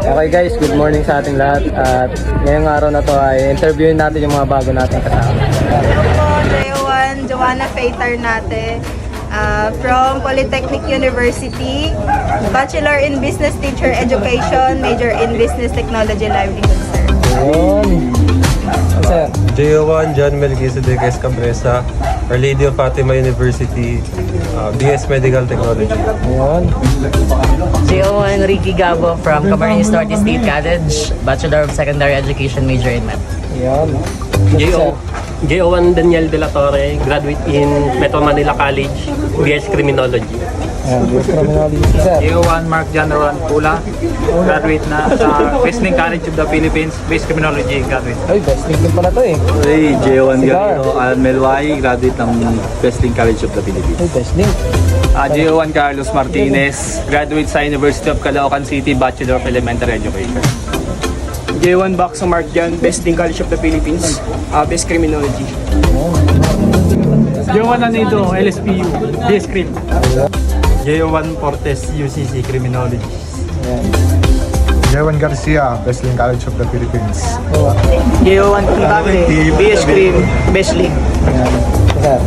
Okay guys, good morning sa ating lahat. At ngayong araw na to ay interviewin natin yung mga bago nating kasama. Hello po, J1, Joanna Faye Tarnate from Polytechnic University, Bachelor in Business Teacher Education, major in Business Technology Livelihood, sir. Ayun. Sir, J1, John Melquisedec Cabresa, Our Lady of Fatima University, BS Medical Technology. ayun. JO1 Ricky Gabo from Camarines Norte State College, Bachelor of Secondary Education, major in Math. Ayun. JO1 Daniel De La Torre, graduate in Metro Manila College, BS Criminology. Ayun, good criminology. Sir, JO1 Mark John Rowan Pula, graduate na sa Wesleyan College of the Philippines, Base Criminology graduate. ay, best link din pala to eh. Hey, J1 Cigar. Galino, Alan Melway, graduate ng Wesleyan College of the Philippines. Ay, best link. JO1 Carlos Martinez, graduate sa University of Caloocan City, Bachelor of Elementary Education. J1 Baxo Mark Jan, Best in College of the Philippines, Best Criminology. JO1 Anido, LSPU, BS Crim. J1 Portes, UCC Criminology. Jewan Garcia, Wesleyan College of the Philippines. J1 Contate, BS Crim, Best League. Sir,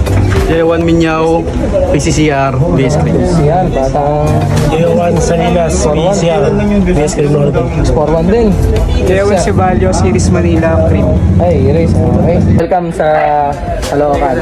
J1 Minyaw, PCCR, BS Crim. yan, batang J1 Salinas, PCR, BS Criminology. 4-1 din. J1 Ceballos, Iris Manila, Crim. Ay, erase. Okay. Welcome sa Caloocan.